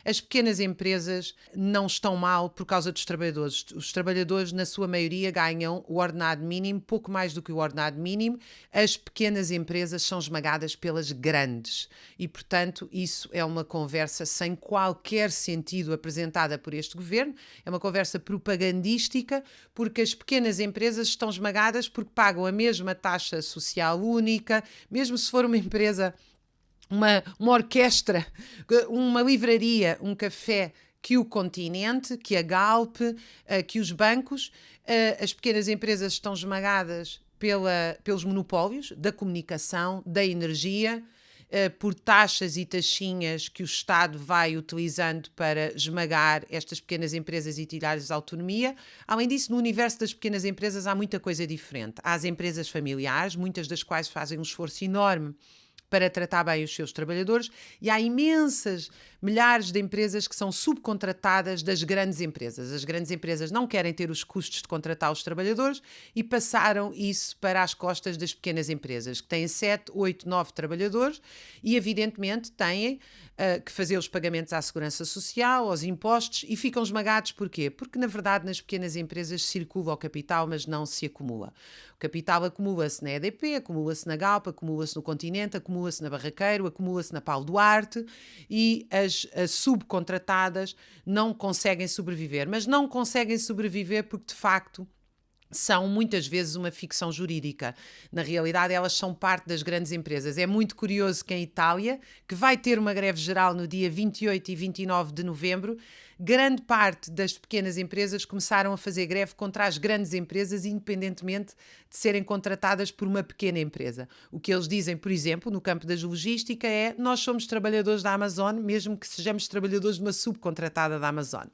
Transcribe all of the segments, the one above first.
As pequenas empresas não estão mal por causa dos trabalhadores. Os trabalhadores, na sua maioria, ganham o ordenado mínimo, pouco mais do que o ordenado mínimo. As pequenas empresas são esmagadas pelas grandes. E, portanto, isso é uma conversa sem qualquer sentido apresentada por este governo. É uma conversa propagandística, porque as pequenas empresas estão esmagadas porque pagam a mesma taxa social única, mesmo se for uma empresa, uma orquestra, uma livraria, um café, que o Continente, que a Galp, que os bancos. As pequenas empresas estão esmagadas pelos monopólios da comunicação, da energia, por taxas e taxinhas que o Estado vai utilizando para esmagar estas pequenas empresas e tirar-lhes autonomia. Além disso, no universo das pequenas empresas há muita coisa diferente. Há as empresas familiares, muitas das quais fazem um esforço enorme para tratar bem os seus trabalhadores, e há imensas, milhares de empresas que são subcontratadas das grandes empresas. As grandes empresas não querem ter os custos de contratar os trabalhadores e passaram isso para as costas das pequenas empresas, que têm 7, 8, 9 trabalhadores e, evidentemente, têm que fazer os pagamentos à segurança social, aos impostos, e ficam esmagados. Porquê? Porque, na verdade, nas pequenas empresas circula o capital, mas não se acumula. O capital acumula-se na EDP, acumula-se na Galp, acumula-se no Continente, acumula-se na Barraqueiro, acumula-se na Paulo Duarte, e as subcontratadas não conseguem sobreviver. Mas não conseguem sobreviver porque, de facto, são muitas vezes uma ficção jurídica. Na realidade, elas são parte das grandes empresas. É muito curioso que em Itália, que vai ter uma greve geral no dia 28 e 29 de novembro, grande parte das pequenas empresas começaram a fazer greve contra as grandes empresas, independentemente de serem contratadas por uma pequena empresa. O que eles dizem, por exemplo, no campo da logística é: nós somos trabalhadores da Amazon, mesmo que sejamos trabalhadores de uma subcontratada da Amazon.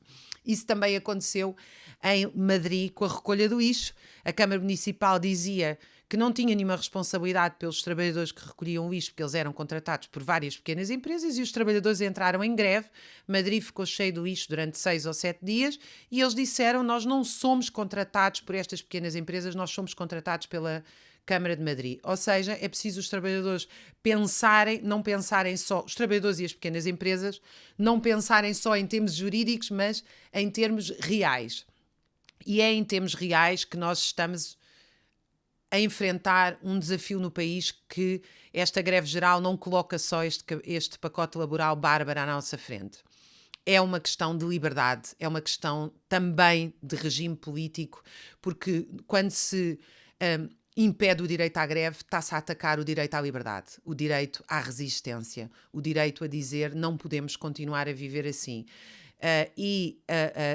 Isso também aconteceu em Madrid com a recolha do lixo. A Câmara Municipal dizia que não tinha nenhuma responsabilidade pelos trabalhadores que recolhiam lixo, porque eles eram contratados por várias pequenas empresas, e os trabalhadores entraram em greve. Madrid ficou cheio de lixo durante 6 ou 7 dias e eles disseram: nós não somos contratados por estas pequenas empresas, nós somos contratados pela Câmara de Madrid. Ou seja, é preciso os trabalhadores não pensarem só, os trabalhadores e as pequenas empresas, não pensarem só em termos jurídicos, mas em termos reais. E é em termos reais que nós estamos a enfrentar um desafio no país, que esta greve geral não coloca só este pacote laboral bárbaro à nossa frente. É uma questão de liberdade, é uma questão também de regime político, porque quando se impede o direito à greve, está-se a atacar o direito à liberdade, o direito à resistência, o direito a dizer: não podemos continuar a viver assim.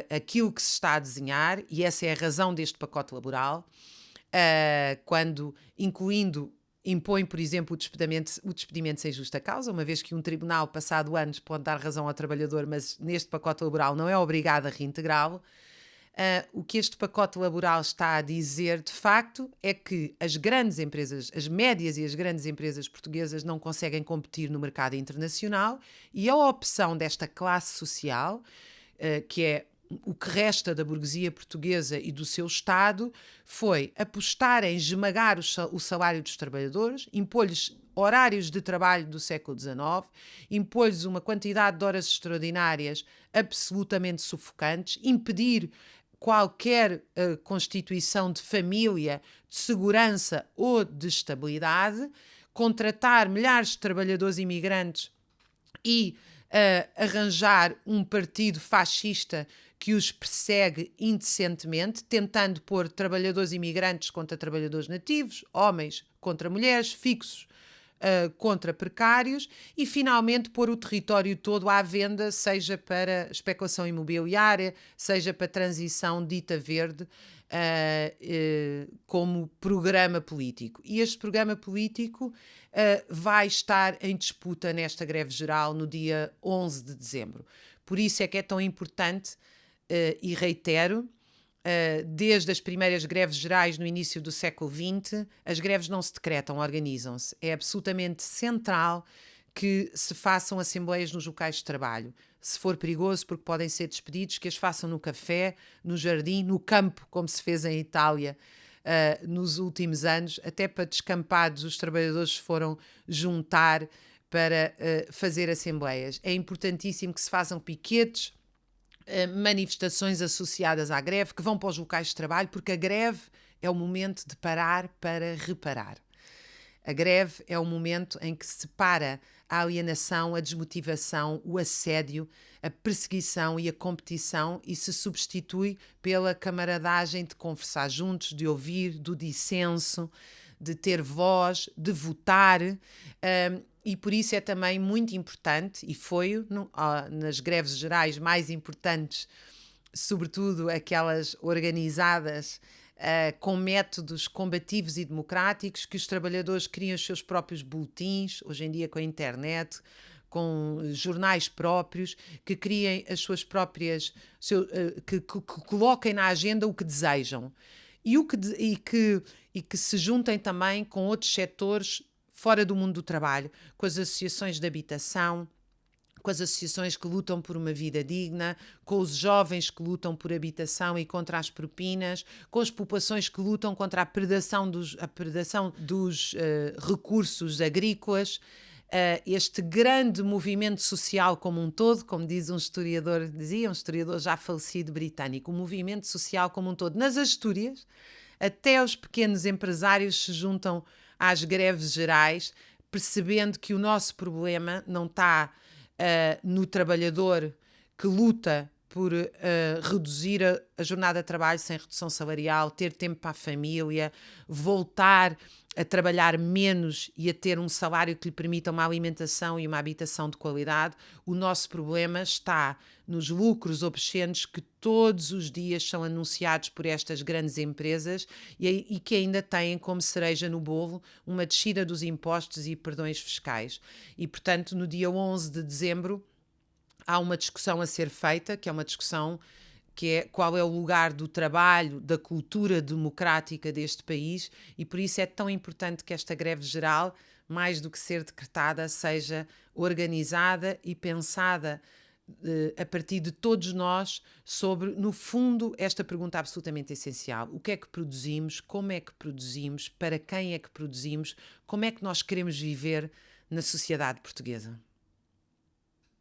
Aquilo que se está a desenhar, e essa é a razão deste pacote laboral, quando impõe, por exemplo, o despedimento sem justa causa, uma vez que um tribunal, passado anos, pode dar razão ao trabalhador, mas neste pacote laboral não é obrigado a reintegrá-lo. O que este pacote laboral está a dizer, de facto, é que as grandes empresas, as médias e as grandes empresas portuguesas, não conseguem competir no mercado internacional, e a opção desta classe social, que é o que resta da burguesia portuguesa e do seu Estado, foi apostar em esmagar o salário dos trabalhadores, impor-lhes horários de trabalho do século XIX, impor-lhes uma quantidade de horas extraordinárias absolutamente sufocantes, impedir qualquer constituição de família, de segurança ou de estabilidade, contratar milhares de trabalhadores imigrantes e arranjar um partido fascista que os persegue indecentemente, tentando pôr trabalhadores imigrantes contra trabalhadores nativos, homens contra mulheres, fixos contra precários, e finalmente pôr o território todo à venda, seja para especulação imobiliária, seja para transição dita verde, como programa político. E este programa político vai estar em disputa nesta greve geral no dia 11 de dezembro. Por isso é que é tão importante, e reitero, desde as primeiras greves gerais no início do século XX, as greves não se decretam, organizam-se. É absolutamente central que se façam assembleias nos locais de trabalho. Se for perigoso, porque podem ser despedidos, que as façam no café, no jardim, no campo, como se fez em Itália nos últimos anos. Até para descampados, os trabalhadores se foram juntar para fazer assembleias. É importantíssimo que se façam piquetes, manifestações associadas à greve, que vão para os locais de trabalho, porque a greve é o momento de parar para reparar. A greve é o momento em que se para a alienação, a desmotivação, o assédio, a perseguição e a competição e se substitui pela camaradagem de conversar juntos, de ouvir, do dissenso, de ter voz, de votar. E por isso é também muito importante, e foi nas greves gerais mais importantes, sobretudo aquelas organizadas com métodos combativos e democráticos, que os trabalhadores criam os seus próprios boletins, hoje em dia com a internet, com jornais próprios, que criem as suas próprias, que coloquem na agenda o que desejam e que se juntem também com outros setores fora do mundo do trabalho, com as associações de habitação, com as associações que lutam por uma vida digna, com os jovens que lutam por habitação e contra as propinas, com as populações que lutam contra a predação dos recursos agrícolas. Este grande movimento social como um todo, como diz um historiador já falecido britânico, o movimento social como um todo. Nas Astúrias, até os pequenos empresários se juntam às greves gerais, percebendo que o nosso problema não está no trabalhador que luta por reduzir a jornada de trabalho sem redução salarial, ter tempo para a família, voltar a trabalhar menos e a ter um salário que lhe permita uma alimentação e uma habitação de qualidade. O nosso problema está nos lucros obscenos que todos os dias são anunciados por estas grandes empresas e que ainda têm como cereja no bolo uma descida dos impostos e perdões fiscais. E, portanto, no dia 11 de dezembro há uma discussão a ser feita, que é uma discussão que é qual é o lugar do trabalho, da cultura democrática deste país, e por isso é tão importante que esta greve geral, mais do que ser decretada, seja organizada e pensada a partir de todos nós sobre, no fundo, esta pergunta absolutamente essencial: o que é que produzimos, como é que produzimos, para quem é que produzimos, como é que nós queremos viver na sociedade portuguesa?